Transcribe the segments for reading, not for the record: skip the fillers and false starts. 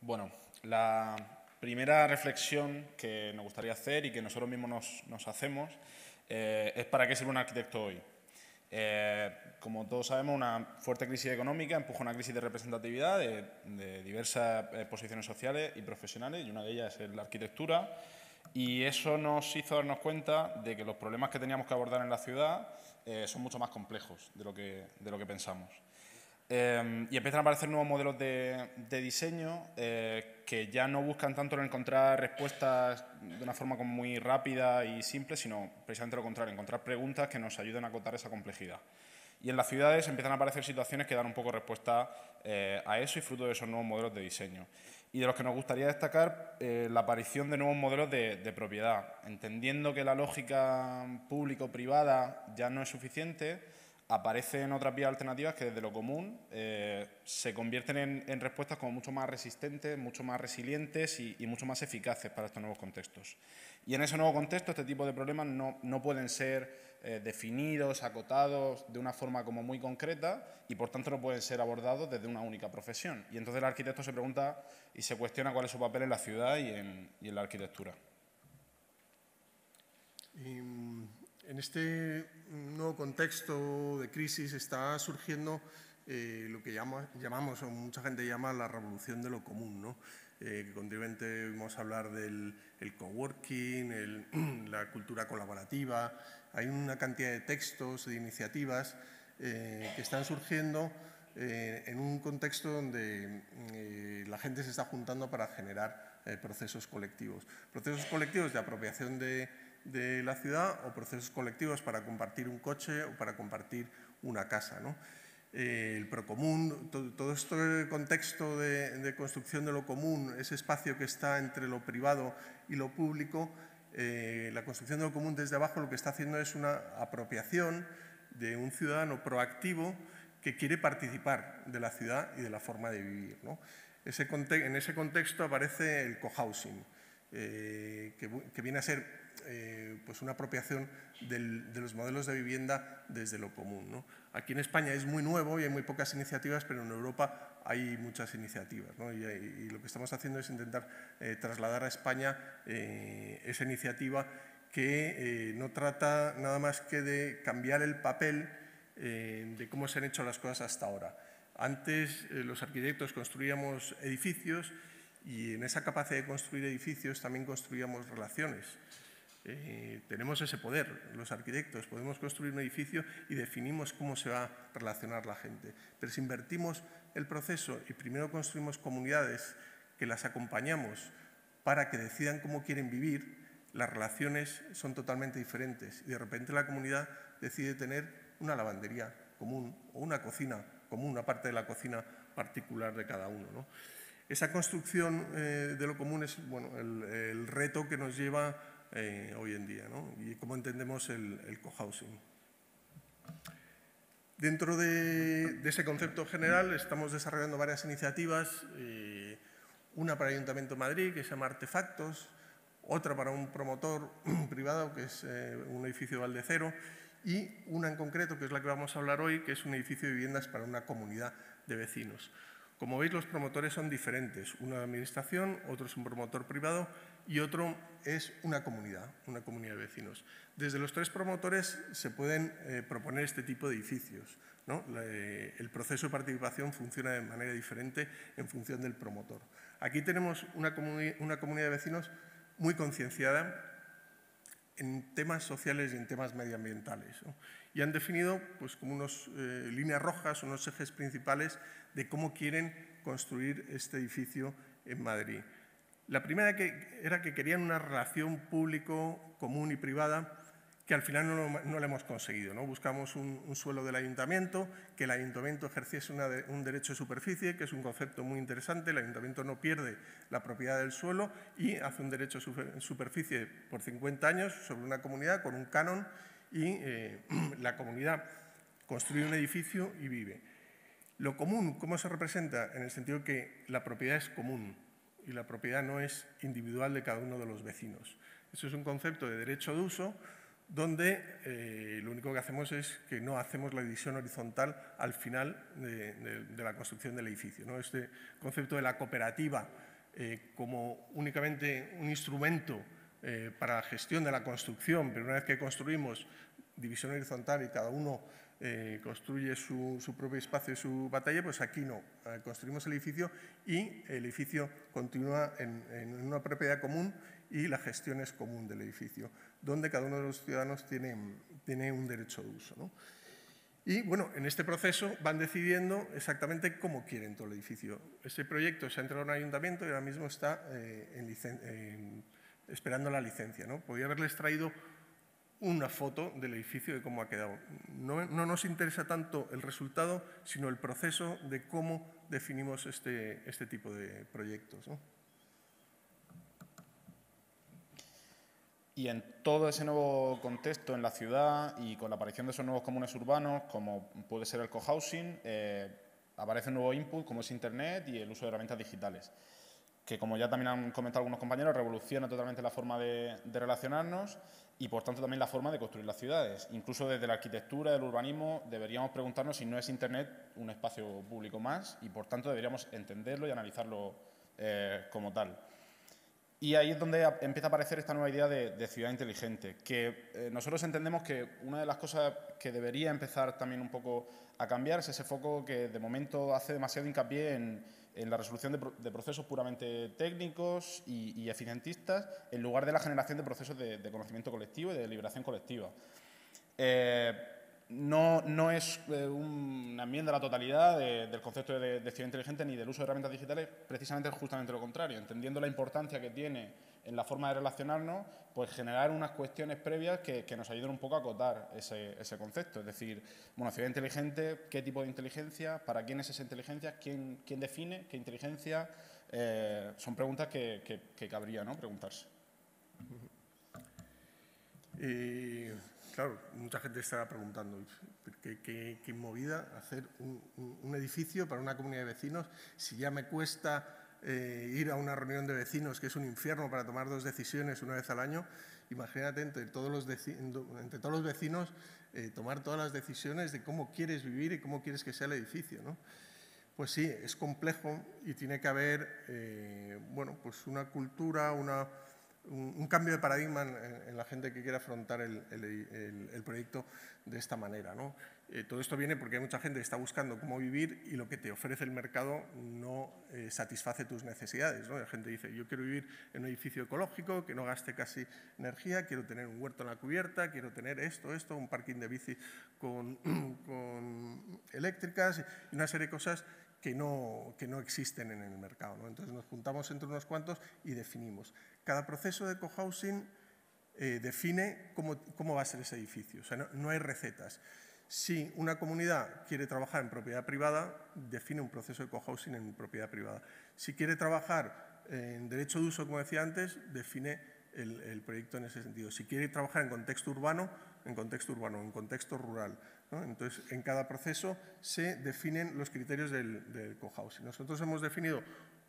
Bueno, la primera reflexión que nos gustaría hacer y que nosotros mismos nos hacemos es ¿para qué sirve un arquitecto hoy? Como todos sabemos, una fuerte crisis económica empuja una crisis de representatividad de diversas posiciones sociales y profesionales, y una de ellas es la arquitectura, y eso nos hizo darnos cuenta de que los problemas que teníamos que abordar en la ciudad son mucho más complejos de lo que pensamos. Y empiezan a aparecer nuevos modelos de diseño que ya no buscan tanto en encontrar respuestas de una forma como muy rápida y simple, sino precisamente lo contrario, encontrar preguntas que nos ayuden a acotar esa complejidad. Y en las ciudades empiezan a aparecer situaciones que dan un poco respuesta a eso y fruto de esos nuevos modelos de diseño. Y de los que nos gustaría destacar la aparición de nuevos modelos de propiedad, entendiendo que la lógica público-privada ya no es suficiente. Aparecen otras vías alternativas que desde lo común se convierten en respuestas como mucho más resistentes, mucho más resilientes y mucho más eficaces para estos nuevos contextos. Y en ese nuevo contexto este tipo de problemas no pueden ser definidos, acotados de una forma como muy concreta y por tanto no pueden ser abordados desde una única profesión. Y entonces el arquitecto se pregunta y se cuestiona cuál es su papel en la ciudad y en la arquitectura. En este nuevo contexto de crisis está surgiendo lo que llamamos, o mucha gente llama, la revolución de lo común, ¿no? Continuamente oímos hablar del coworking, la cultura colaborativa. Hay una cantidad de textos, de iniciativas que están surgiendo en un contexto donde la gente se está juntando para generar procesos colectivos de apropiación de la ciudad o procesos colectivos para compartir un coche o para compartir una casa, ¿no? El procomún, todo este contexto de construcción de lo común, ese espacio que está entre lo privado y lo público, la construcción de lo común desde abajo lo que está haciendo es una apropiación de un ciudadano proactivo que quiere participar de la ciudad y de la forma de vivir, ¿no? En ese contexto aparece el cohousing, que viene a ser pues una apropiación de los modelos de vivienda desde lo común, ¿no? Aquí en España es muy nuevo y hay muy pocas iniciativas, pero en Europa hay muchas iniciativas, ¿no? Y lo que estamos haciendo es intentar trasladar a España esa iniciativa que no trata nada más que de cambiar el papel de cómo se han hecho las cosas hasta ahora. Antes los arquitectos construíamos edificios y en esa capacidad de construir edificios también construíamos relaciones. Tenemos ese poder, los arquitectos, podemos construir un edificio y definimos cómo se va a relacionar la gente. Pero si invertimos el proceso y primero construimos comunidades que las acompañamos para que decidan cómo quieren vivir, las relaciones son totalmente diferentes y de repente la comunidad decide tener una lavandería común o una cocina común, una parte de la cocina particular de cada uno, ¿no? Esa construcción de lo común es, bueno, el reto que nos lleva hoy en día, ¿no? Y cómo entendemos el cohousing. Dentro de ese concepto general estamos desarrollando varias iniciativas, una para el Ayuntamiento de Madrid que se llama Artefactos, otra para un promotor privado que es un edificio de Valdecero y una en concreto que es la que vamos a hablar hoy, que es un edificio de viviendas para una comunidad de vecinos. Como veis, los promotores son diferentes. Una de administración, otro es un promotor privado y otro es una comunidad de vecinos. Desde los tres promotores se pueden proponer este tipo de edificios, ¿no? El proceso de participación funciona de manera diferente en función del promotor. Aquí tenemos una comunidad de vecinos muy concienciada en temas sociales y en temas medioambientales, ¿no? Y han definido pues, como unas líneas rojas, unos ejes principales de cómo quieren construir este edificio en Madrid. La primera era que querían una relación público, común y privada que al final no la hemos conseguido, ¿no? Buscamos un suelo del ayuntamiento, que el ayuntamiento ejerciese un derecho de superficie, que es un concepto muy interesante. El ayuntamiento no pierde la propiedad del suelo y hace un derecho de superficie por 50 años sobre una comunidad con un canon y la comunidad construye un edificio y vive. Lo común, ¿cómo se representa? En el sentido que la propiedad es común y la propiedad no es individual de cada uno de los vecinos. Eso es un concepto de derecho de uso donde lo único que hacemos es que no hacemos la división horizontal al final de la construcción del edificio, ¿no? Este concepto de la cooperativa como únicamente un instrumento para la gestión de la construcción, pero una vez que construimos, división horizontal y cada uno construye su propio espacio y su batalla, pues aquí no. Construimos el edificio y el edificio continúa en una propiedad común y la gestión es común del edificio, donde cada uno de los ciudadanos tiene un derecho de uso, ¿no? Y, bueno, en este proceso van decidiendo exactamente cómo quieren todo el edificio. Este proyecto se ha entregado a un ayuntamiento y ahora mismo está esperando la licencia, ¿no? Podría haberles traído una foto del edificio de cómo ha quedado. No nos interesa tanto el resultado, sino el proceso de cómo definimos este tipo de proyectos, ¿no? Y en todo ese nuevo contexto en la ciudad y con la aparición de esos nuevos comunes urbanos, como puede ser el cohousing, aparece un nuevo input como es Internet y el uso de herramientas digitales, que, como ya también han comentado algunos compañeros, revoluciona totalmente la forma de relacionarnos y, por tanto, también la forma de construir las ciudades. Incluso desde la arquitectura, del urbanismo, deberíamos preguntarnos si no es Internet un espacio público más y, por tanto, deberíamos entenderlo y analizarlo como tal. Y ahí es donde empieza a aparecer esta nueva idea de ciudad inteligente, que nosotros entendemos que una de las cosas que debería empezar también un poco a cambiar es ese foco que de momento hace demasiado hincapié en la resolución de procesos puramente técnicos y eficientistas, en lugar de la generación de procesos de conocimiento colectivo y de deliberación colectiva. No es una enmienda a la totalidad del concepto de ciudad inteligente ni del uso de herramientas digitales, precisamente justamente lo contrario, entendiendo la importancia que tiene en la forma de relacionarnos, pues generar unas cuestiones previas que nos ayuden un poco a acotar ese concepto. Es decir, bueno, ciudad inteligente, ¿qué tipo de inteligencia? ¿Para quién es esa inteligencia? ¿Quién define qué inteligencia? Son preguntas que cabría, ¿no?, preguntarse. Claro, mucha gente estará preguntando qué movida hacer un edificio para una comunidad de vecinos si ya me cuesta ir a una reunión de vecinos, que es un infierno para tomar 2 decisiones una vez al año. Imagínate entre todos los vecinos tomar todas las decisiones de cómo quieres vivir y cómo quieres que sea el edificio, ¿no? Pues sí, es complejo y tiene que haber bueno, pues una cultura, un cambio de paradigma en la gente que quiere afrontar el proyecto de esta manera, ¿no? Todo esto viene porque hay mucha gente que está buscando cómo vivir y lo que te ofrece el mercado no satisface tus necesidades, ¿no? La gente dice, yo quiero vivir en un edificio ecológico, que no gaste casi energía, quiero tener un huerto en la cubierta, quiero tener esto, un parking de bici con eléctricas y una serie de cosas que no existen en el mercado, ¿no? Entonces nos juntamos entre unos cuantos y definimos. Cada proceso de cohousing define cómo va a ser ese edificio. O sea, no hay recetas. Si una comunidad quiere trabajar en propiedad privada, define un proceso de cohousing en propiedad privada. Si quiere trabajar en derecho de uso, como decía antes, define el proyecto en ese sentido. Si quiere trabajar en contexto urbano, en contexto rural, ¿no? Entonces, en cada proceso se definen los criterios del cohousing. Nosotros hemos definido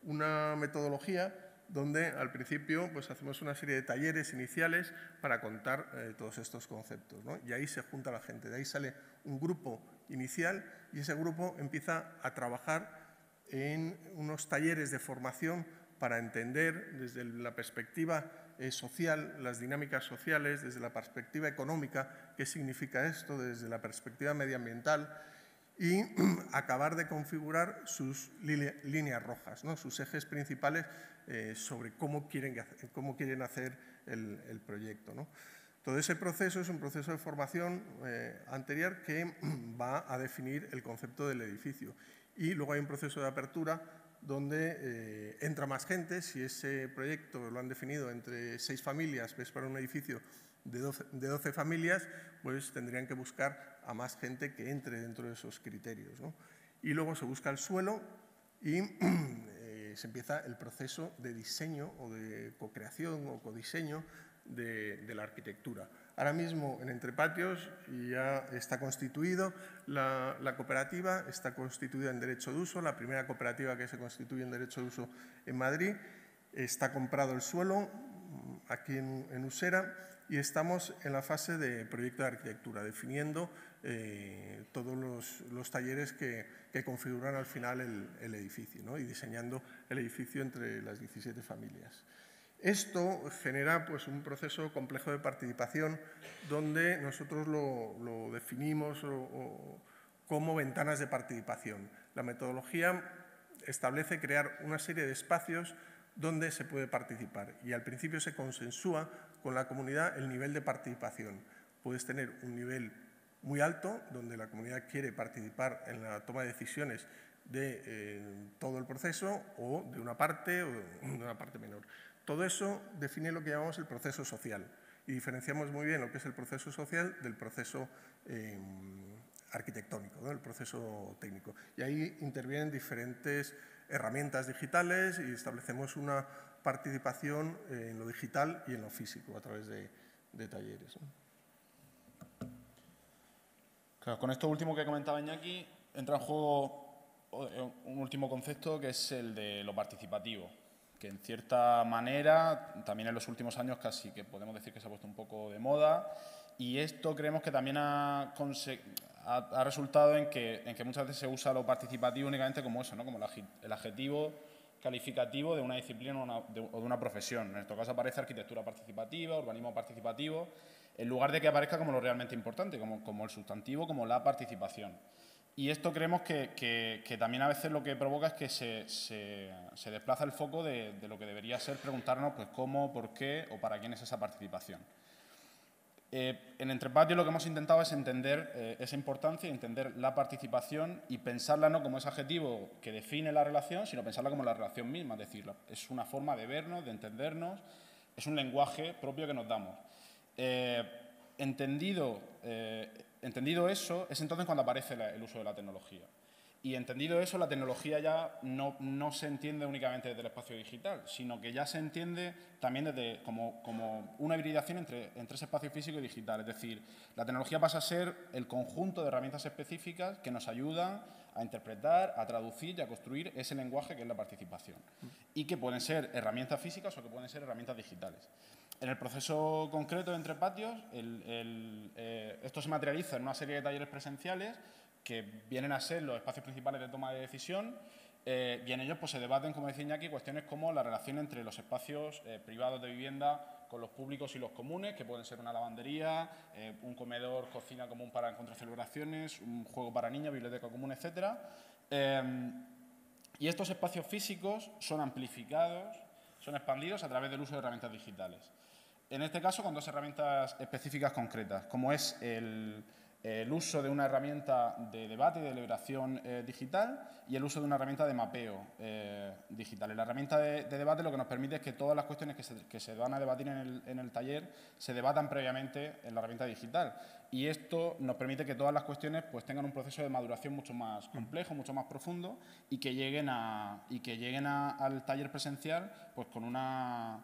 una metodología donde al principio pues, hacemos una serie de talleres iniciales para contar todos estos conceptos, ¿no? Y ahí se junta la gente, de ahí sale un grupo inicial y ese grupo empieza a trabajar en unos talleres de formación para entender desde la perspectiva social, las dinámicas sociales, desde la perspectiva económica, qué significa esto, desde la perspectiva medioambiental y acabar de configurar sus líneas rojas, ¿no? Sus ejes principales sobre cómo quieren hacer el proyecto, ¿no? Todo ese proceso es un proceso de formación anterior que va a definir el concepto del edificio. Y luego hay un proceso de apertura donde entra más gente. Si ese proyecto lo han definido entre 6 familias, ves para un edificio de 12 familias, pues tendrían que buscar a más gente que entre dentro de esos criterios, ¿no? Y luego se busca el suelo y se empieza el proceso de diseño o de co-creación o codiseño de la arquitectura. Ahora mismo en Entrepatios ya está constituido la cooperativa, está constituida en derecho de uso, la primera cooperativa que se constituye en derecho de uso en Madrid, está comprado el suelo aquí en Usera y estamos en la fase de proyecto de arquitectura, definiendo todos los talleres que configuran al final el edificio, ¿no? Y diseñando el edificio entre las 17 familias. Esto genera pues, un proceso complejo de participación donde nosotros lo definimos como ventanas de participación. La metodología establece crear una serie de espacios donde se puede participar y al principio se consensúa con la comunidad el nivel de participación. Puedes tener un nivel muy alto donde la comunidad quiere participar en la toma de decisiones de todo el proceso o de una parte menor. Todo eso define lo que llamamos el proceso social y diferenciamos muy bien lo que es el proceso social del proceso arquitectónico, ¿no? El proceso técnico. Y ahí intervienen diferentes herramientas digitales y establecemos una participación en lo digital y en lo físico a través de talleres, ¿no? Claro, con esto último que comentaba Iñaki, entra en juego un último concepto que es el de lo participativo, que en cierta manera también en los últimos años casi que podemos decir que se ha puesto un poco de moda, y esto creemos que también ha resultado en que muchas veces se usa lo participativo únicamente como eso, ¿no? Como el adjetivo calificativo de una disciplina o de una profesión. En nuestro caso aparece arquitectura participativa, urbanismo participativo, en lugar de que aparezca como lo realmente importante, como el sustantivo, como la participación. Y esto creemos que también a veces lo que provoca es que se desplaza el foco de lo que debería ser preguntarnos pues, cómo, por qué o para quién es esa participación. En Entre Patios lo que hemos intentado es entender esa importancia, entender la participación y pensarla no como ese adjetivo que define la relación, sino pensarla como la relación misma, es decir, es una forma de vernos, de entendernos, es un lenguaje propio que nos damos. Entendido eso, es entonces cuando aparece el uso de la tecnología. Y entendido eso, la tecnología ya no se entiende únicamente desde el espacio digital, sino que ya se entiende también como una hibridación entre ese espacio físico y digital. Es decir, la tecnología pasa a ser el conjunto de herramientas específicas que nos ayudan a interpretar, a traducir y a construir ese lenguaje que es la participación. Y que pueden ser herramientas físicas o que pueden ser herramientas digitales. En el proceso concreto de Entre Patios, esto se materializa en una serie de talleres presenciales que vienen a ser los espacios principales de toma de decisión y en ellos pues, se debaten, como decía Iñaki, cuestiones como la relación entre los espacios privados de vivienda con los públicos y los comunes, que pueden ser una lavandería, un comedor, cocina común para encontrar celebraciones, un juego para niños, biblioteca común, etc. Y estos espacios físicos son amplificados, son expandidos a través del uso de herramientas digitales. En este caso, con dos herramientas específicas concretas, como es el uso de una herramienta de debate y de deliberación digital y el uso de una herramienta de mapeo digital. En la herramienta de debate lo que nos permite es que todas las cuestiones que se van a debatir en el taller se debatan previamente en la herramienta digital. Y esto nos permite que todas las cuestiones pues, tengan un proceso de maduración mucho más complejo, mucho más profundo y que lleguen al taller presencial pues, con un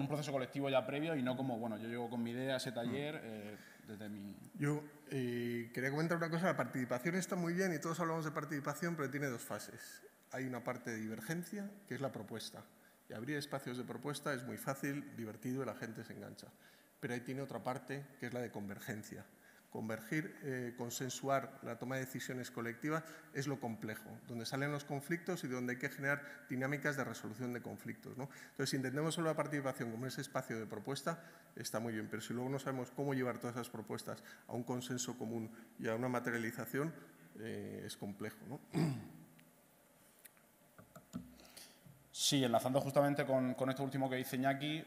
proceso colectivo ya previo y no como, bueno, yo llego con mi idea a ese taller desde mi... Yo quería comentar una cosa. La participación está muy bien y todos hablamos de participación, pero tiene dos fases. Hay una parte de divergencia, que es la propuesta. Y abrir espacios de propuesta es muy fácil, divertido y la gente se engancha. Pero ahí tiene otra parte, que es la de convergencia. Convergir, consensuar la toma de decisiones colectivas es lo complejo, donde salen los conflictos y donde hay que generar dinámicas de resolución de conflictos, ¿no? Entonces, si entendemos solo la participación como ese espacio de propuesta, está muy bien, pero si luego no sabemos cómo llevar todas esas propuestas a un consenso común y a una materialización, es complejo, ¿no? Sí, enlazando justamente con esto último que dice Iñaki,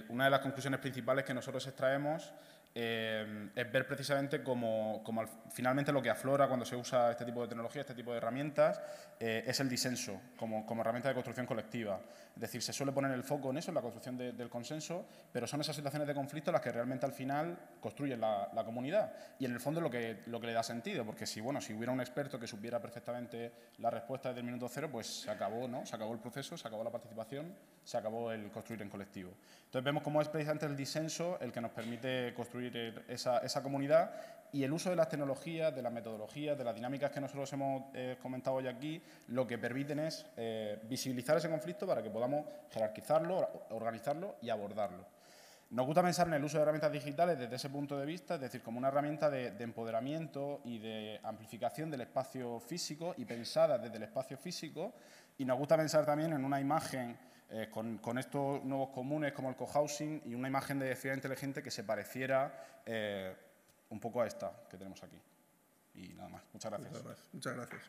una de las conclusiones principales que nosotros extraemos es ver precisamente cómo finalmente lo que aflora cuando se usa este tipo de tecnología, este tipo de herramientas, es el disenso como herramienta de construcción colectiva. Es decir, se suele poner el foco en eso, en la construcción del consenso, pero son esas situaciones de conflicto las que realmente al final construyen la comunidad. Y en el fondo es lo que le da sentido, porque si hubiera un experto que supiera perfectamente la respuesta desde el minuto cero, pues se acabó, ¿no? Se acabó el proceso, se acabó la participación, se acabó el construir en colectivo. Entonces vemos cómo es precisamente el disenso el que nos permite construir esa comunidad, y el uso de las tecnologías, de las metodologías, de las dinámicas que nosotros hemos comentado hoy aquí, lo que permiten es visibilizar ese conflicto para que podamos jerarquizarlo, organizarlo y abordarlo. Nos gusta pensar en el uso de herramientas digitales desde ese punto de vista, es decir, como una herramienta de empoderamiento y de amplificación del espacio físico y pensada desde el espacio físico. Y nos gusta pensar también en una imagen con estos nuevos comunes como el cohousing y una imagen de ciudad inteligente que se pareciera un poco a esta que tenemos aquí. Y nada más. Muchas gracias. Muchas gracias.